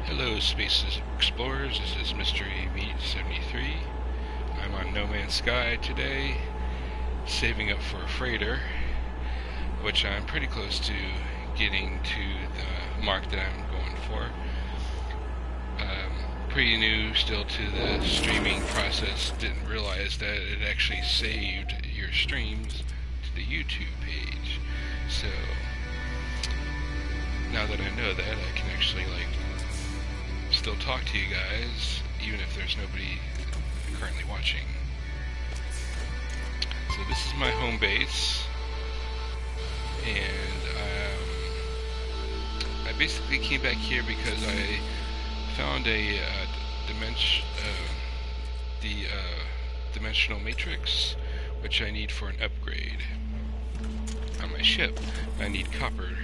Hello, Space Explorers. This is Mystery Meat 73. I'm on No Man's Sky today, saving up for a freighter, which I'm pretty close to getting to the mark that I'm going for. Pretty new still to the streaming process. Didn't realize that it actually saved your streams to the YouTube page. So now that I know that, I can actually still talk to you guys, even if there's nobody currently watching. So this is my home base, and I basically came back here because I found a dimensional matrix, which I need for an upgrade on my ship. I need copper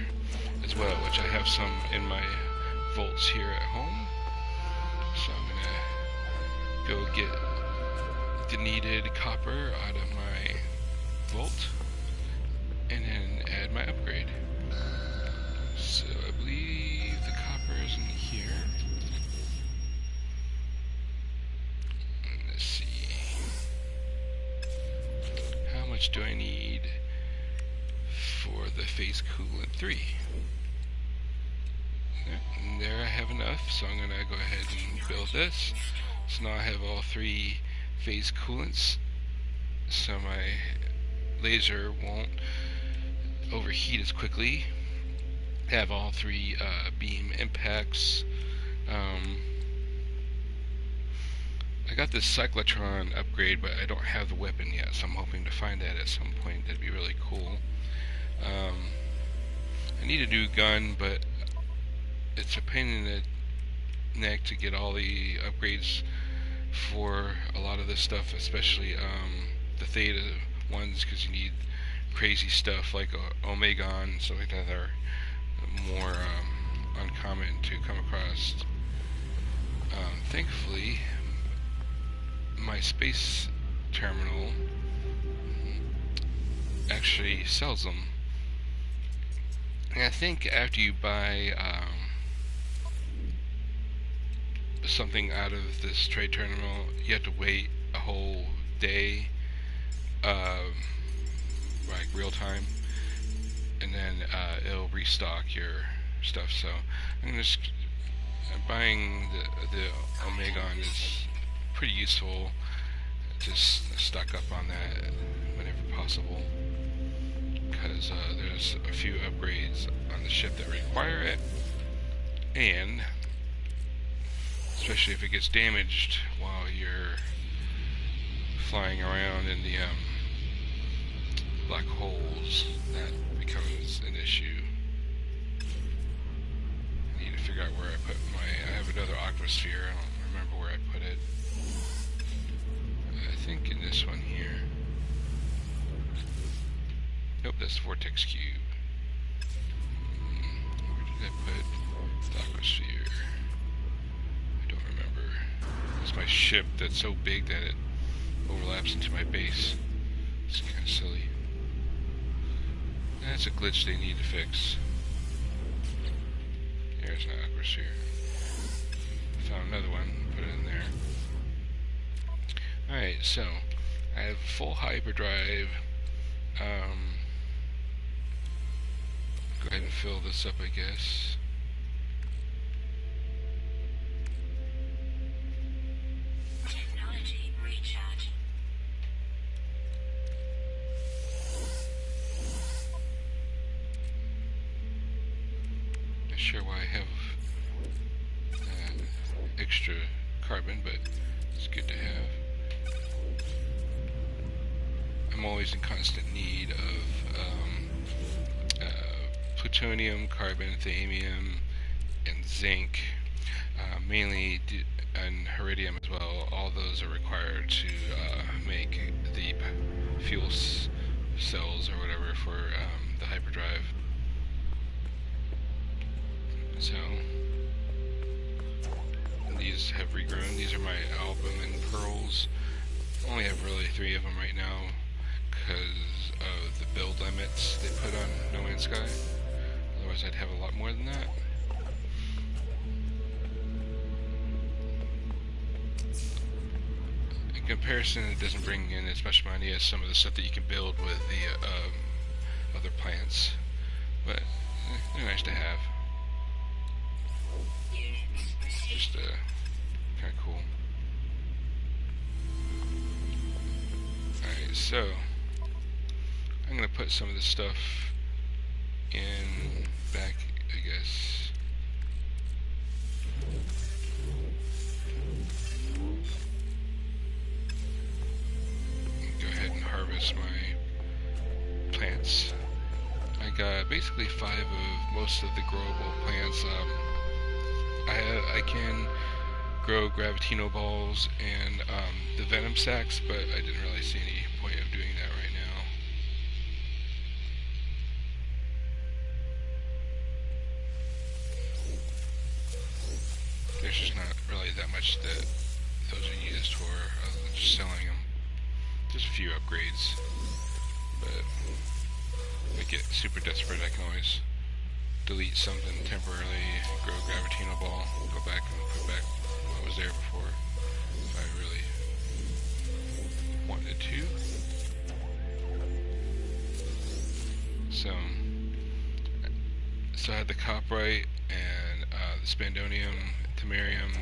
as well, which I have some in my vaults here at home. So I'm gonna go get the needed copper out of my vault and then add my upgrade. So I believe the copper is in here. Let's see. How much do I need for the phase coolant 3? There I have enough, so I'm gonna go ahead and build this. So now I have all 3 phase coolants, so my laser won't overheat as quickly. Have all 3 beam impacts. I got this cyclotron upgrade, but I don't have the weapon yet, so I'm hoping to find that at some point. That'd be really cool. I need a new gun, but it's a pain in the neck to get all the upgrades for a lot of this stuff, especially the Theta ones, because you need crazy stuff like Omegon and stuff like that are more uncommon to come across. Thankfully, my space terminal actually sells them. And I think after you buy something out of this trade terminal, you have to wait a whole day, like real time, and then it'll restock your stuff. So I'm just buying the Omegon is pretty useful. Just stock up on that whenever possible, because there's a few upgrades on the ship that require it, and especially if it gets damaged while you're flying around in the black holes, that becomes an issue. I need to figure out where I put I have another aquasphere, I don't remember where I put it. I think in this one here. Nope, that's the vortex cube. Where did I put the aquasphere? I don't remember. It's my ship that's so big that it overlaps into my base. It's kind of silly. That's a glitch they need to fix. There's an aquasphere. Found another one, put it in there. Alright, so I have full hyperdrive. Go ahead and fill this up, I guess. Technology recharge. Not sure why I have extra carbon, but it's good to have. I'm always in constant need of plutonium, carbon, thamium, and zinc, mainly and iridium as well. All those are required to make the fuel cells or whatever for the hyperdrive. So these have regrown. These are my albumin pearls. Only have really 3 of them right now because of the build limits they put on No Man's Sky. Otherwise I'd have a lot more than that. comparison, it doesn't bring in as much money as some of the stuff that you can build with the other plants, but they're nice to have. Just kind of cool. Alright, so I'm going to put some of this stuff in back, I guess. Go ahead and harvest my plants. I got basically 5 of most of the growable plants. I can grow gravitino balls and the venom sacs, but I didn't really see any point of doing that right now. There's just not really that much that those are used for other than just selling them. Just a few upgrades, but if I get super desperate, I can always delete something temporarily, grow a gravitino ball, go back and put back what was there before if I really wanted to. So I had the coprite and the spandonium, thymerium,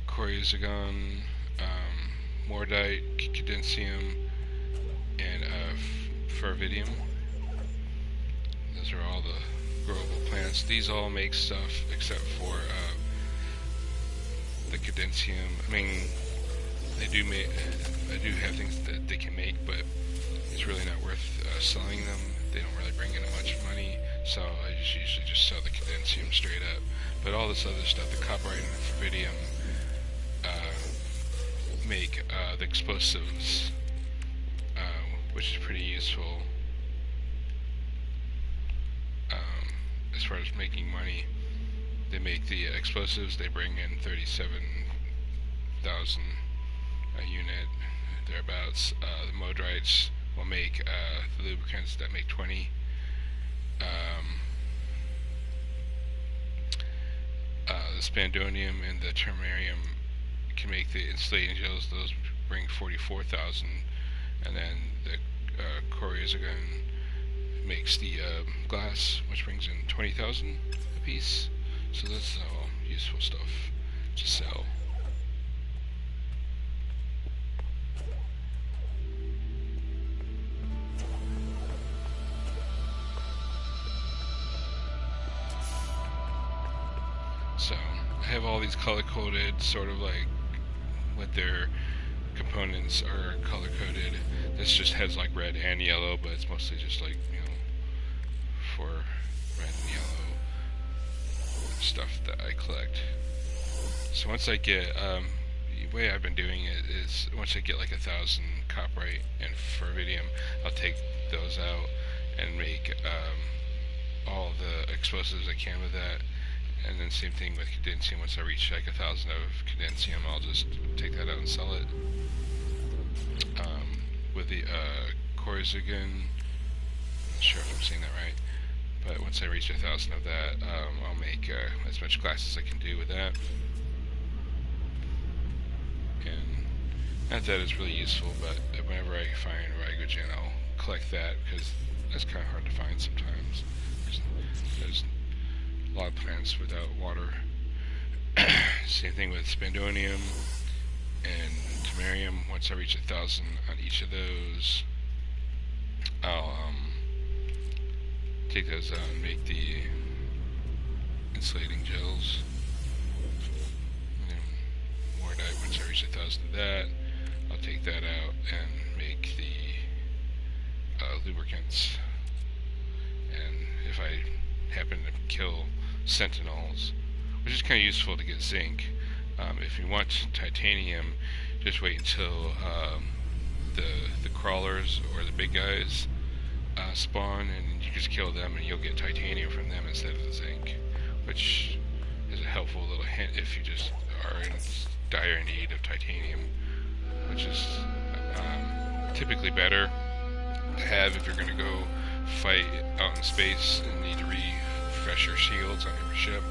coriozagon, mordite, cadencium, and fervidium. Those are all the growable plants. These all make stuff except for the cadencium. I mean, they do make. I do have things that they can make, but it's really not worth selling them. They don't really bring in much money, so I just usually just sell the cadencium straight up. But all this other stuff, the coprite and the fervidium, make the explosives, which is pretty useful as far as making money. They make the explosives. They bring in 37,000 a unit, thereabouts. The modrites will make the lubricants that make 20. The spandonium and the termarium can make the insulating gels. Those bring 44,000, and then the coriozagon makes the glass, which brings in 20,000 a piece. So that's all useful stuff to sell. So I have all these color-coded, sort of like what their components are color-coded. This just has like red and yellow, but it's mostly just like, you know, for red and yellow stuff that I collect. So once I get, the way I've been doing it is, once I get like 1,000 coprite and fervidium, I'll take those out and make all the explosives I can with that. And then same thing with cadencium. Once I reach like 1,000 of cadencium, I'll just take that out and sell it. With the coriozagon, not sure if I'm saying that right, but once I reach 1,000 of that, I'll make as much glass as I can do with that. And not that it's really useful, but whenever I find rigogen, I'll collect that, because that's kind of hard to find sometimes. There's a lot of plants without water. Same thing with spandonium and thymerium. Once I reach 1,000 on each of those, I'll take those out and make the insulating gels. And then mordite, once I reach 1,000 of that, I'll take that out and make the lubricants. And if I happen to kill sentinels, which is kind of useful to get zinc. If you want titanium, just wait until the crawlers or the big guys spawn, and you just kill them and you'll get titanium from them instead of the zinc, which is a helpful little hint if you just are in dire need of titanium, which is typically better to have if you're going to go fight out in space and need to refresh your shields on your ship.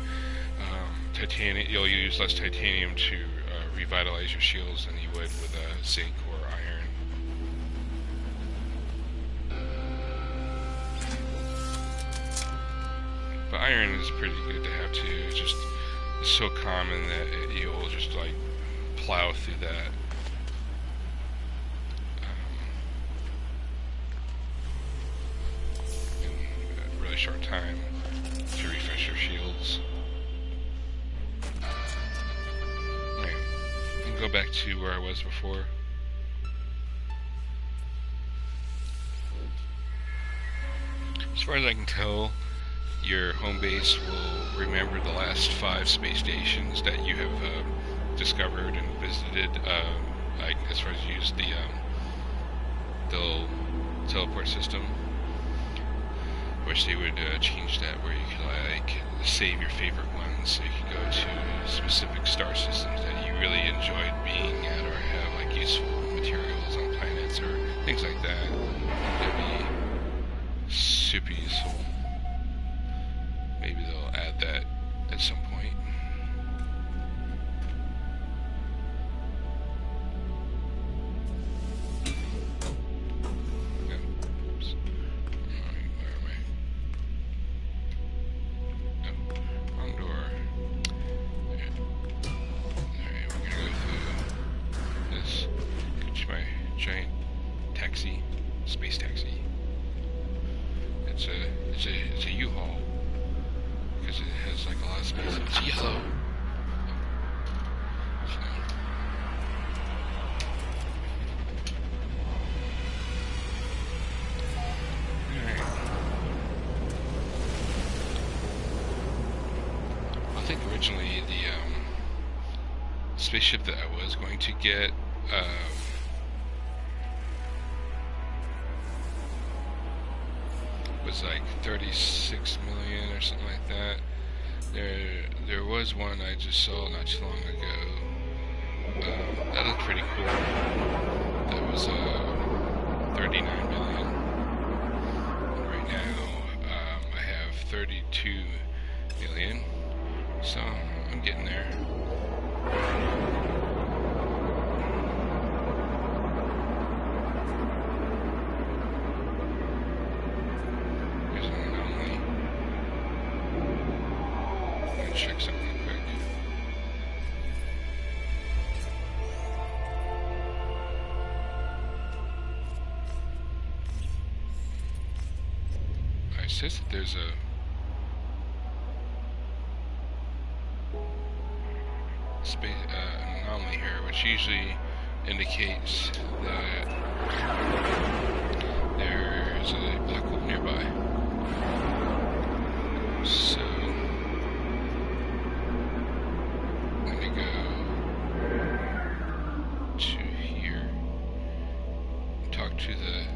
Titanium, you'll use less titanium to revitalize your shields than you would with zinc or iron. But iron is pretty good to have too. It's just so common that you'll just like plow through that. In a really short time to refresh your shields. Right. And go back to where I was before. As far as I can tell, your home base will remember the last 5 space stations that you have discovered and visited. Like as far as you use the little teleport system, which they would change that where you could like save your favorite ones, so you could go to specific star systems that you really enjoyed being at, or have like useful materials on planets or things like that. That'd be super useful. Maybe they'll add that at some point. Oops. Alright, where am I? No, wrong door. Alright, we're gonna go through this. Go to my giant taxi, space taxi. It's a U-Haul. Because it has like a lot of space. It's yellow. So. Alright. I think originally the spaceship that I was going to get was like 36 million or something like that. There was one I just saw not too long ago. That looked pretty cool. That was 39 million. And right now I have 32 million. So I'm getting there. Check something quick. It says that there's a space an anomaly here, which usually indicates that there's a black hole nearby. So to the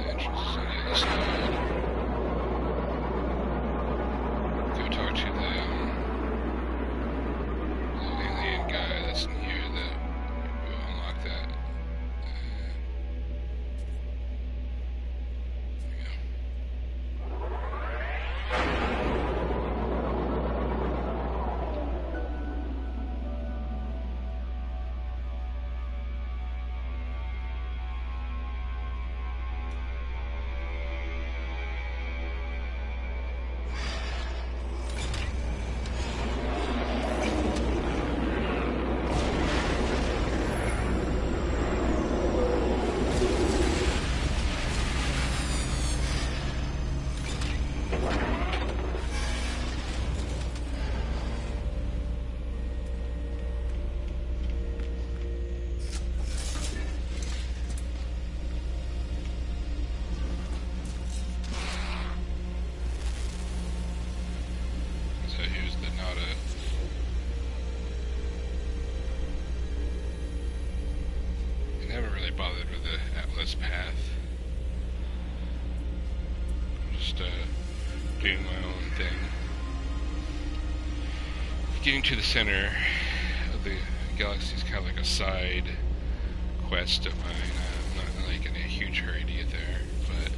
entrance is on the other side. Go talk to the little alien guy that's in here that will unlock that. Bothered with the Atlas path. I'm just doing my own thing. Getting to the center of the galaxy is kind of like a side quest of mine. I'm not like in a huge hurry to get there, but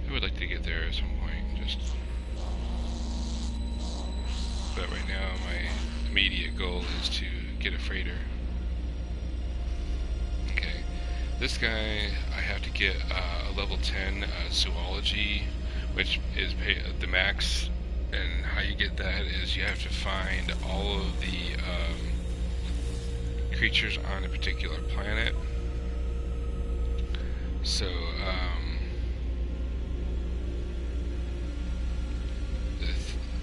I would like to get there at some point. Just but right now my immediate goal is to get a freighter. Okay, this guy I have to get a level 10 zoology, which is the max, and how you get that is you have to find all of the creatures on a particular planet. So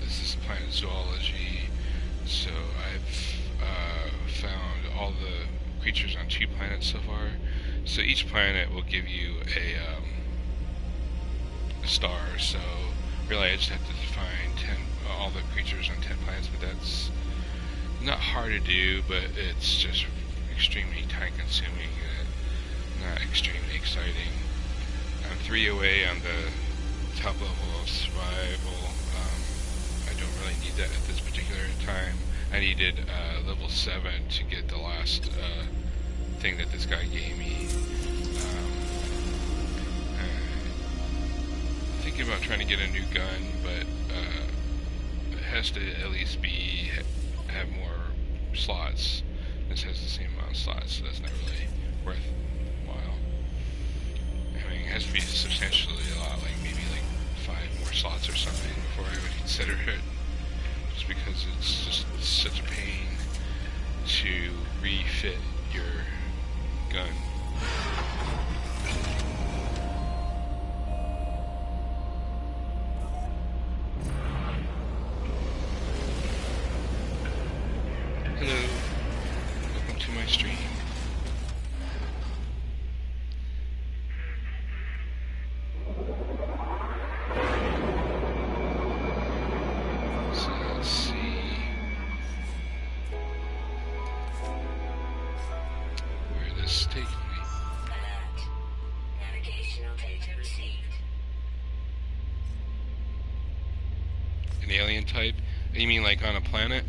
this is planet zoology. So I've found all the creatures on 2 planets so far. So each planet will give you a star. So really, I just have to find all the creatures on 10 planets, but that's not hard to do. But it's just extremely time-consuming and not extremely exciting. I'm 3 away on the top level of survival. I don't really need that at this particular time. I needed level 7 to get the last thing that this guy gave me. Thinking about trying to get a new gun, but it has to at least have more slots. This has the same amount of slots, so that's not really worthwhile. I mean, it has to be substantially a lot, like maybe like 5 more slots or something before I would consider it. Just because it's just such a pain to refit your gun. Hello, welcome to my stream. So let's see where this takes me. Alert. Navigational data received. An alien type? You mean like on a planet?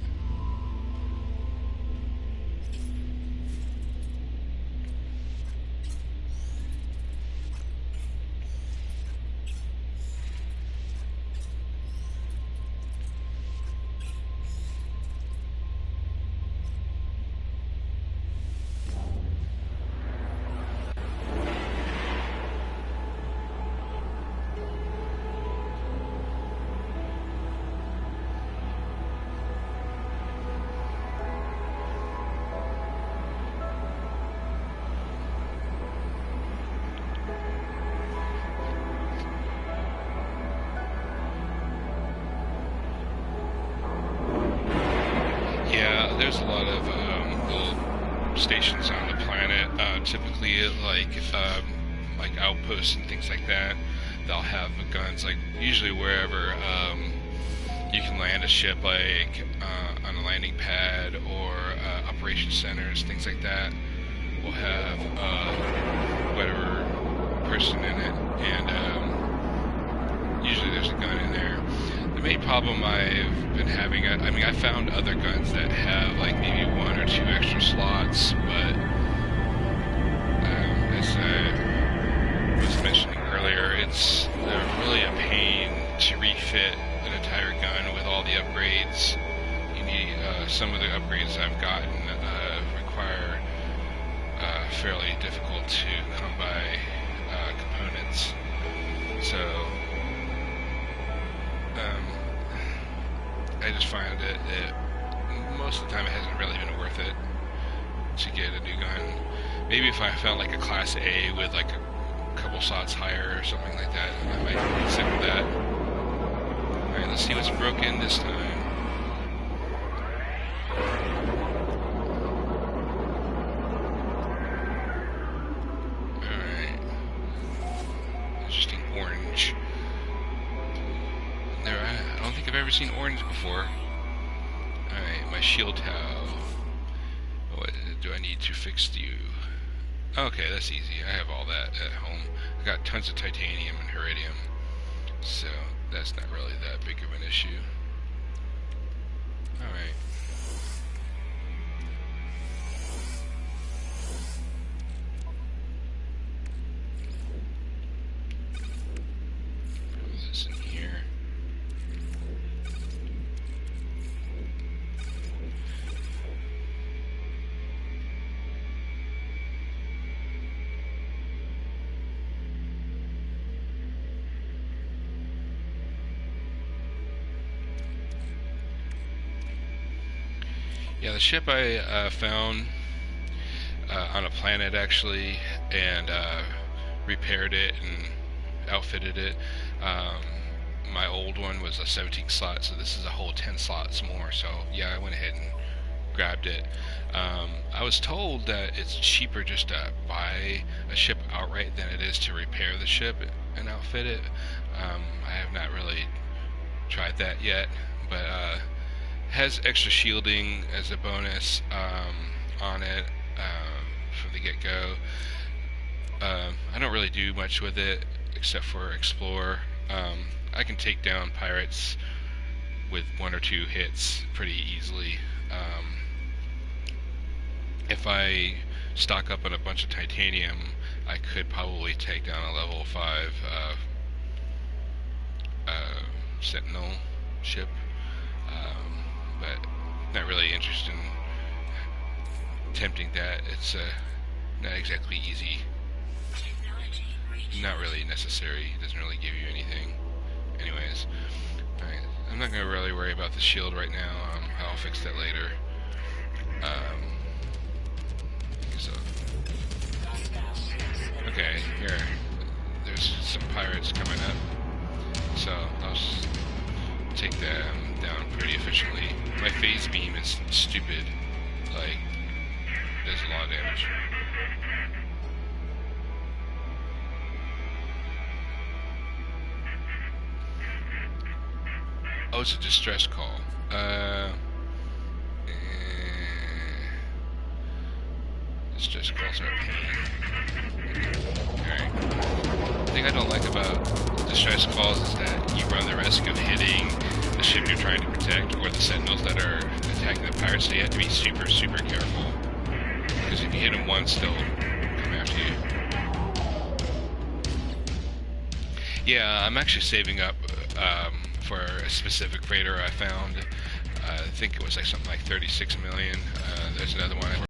There's a lot of little stations on the planet. Typically, like outposts and things like that. They'll have guns, like usually wherever you can land a ship, like on a landing pad or operation centers, things like that. Will have whatever person in it, and usually there's a gun in there. The main problem I've been having, I mean, I found other guns that have like maybe 1 or 2 extra slots, but as I was mentioning earlier, it's really a pain to refit an entire gun with all the upgrades. You need some of the upgrades I've gotten require fairly difficult to come by components. So I just find that most of the time it hasn't really been worth it to get a new gun. Maybe if I found like a Class A with like a couple slots higher or something like that, I might consider that. Alright, let's see what's broken this time. Alright. Interesting orange. I don't think I've ever seen orange before. Alright, my shield towel. What do I need to fix you? Okay, that's easy. I have all that at home. I got tons of titanium and iridium, so that's not really that big of an issue. Alright. Put this in here. Yeah, the ship I found on a planet actually, and repaired it and outfitted it. Um, my old one was a 17 slot, so this is a whole 10 slots more. So yeah, I went ahead and grabbed it. I was told that it's cheaper just to buy a ship outright than it is to repair the ship and outfit it. I have not really tried that yet, but has extra shielding as a bonus on it from the get-go. I don't really do much with it except for explore. I can take down pirates with 1 or 2 hits pretty easily. If I stock up on a bunch of titanium, I could probably take down a level 5 Sentinel ship, but not really interested in attempting that. It's not exactly easy. Not really necessary. It doesn't really give you anything. Anyways, alright. I'm not going to really worry about the shield right now. I'll fix that later. So, okay, here. There's some pirates coming up. So, I'll just take them down pretty efficiently. My phase beam is stupid. Like, does a lot of damage. Oh, it's a distress call. Distress calls are a pain. Alright. The thing I don't like about distress calls is that you run the risk of hitting the ship you're trying to protect or the sentinels that are attacking the pirates, so you have to be super, super careful. Because if you hit them once, they'll come after you. Yeah, I'm actually saving up for a specific freighter I found. I think it was like something like 36 million. There's another one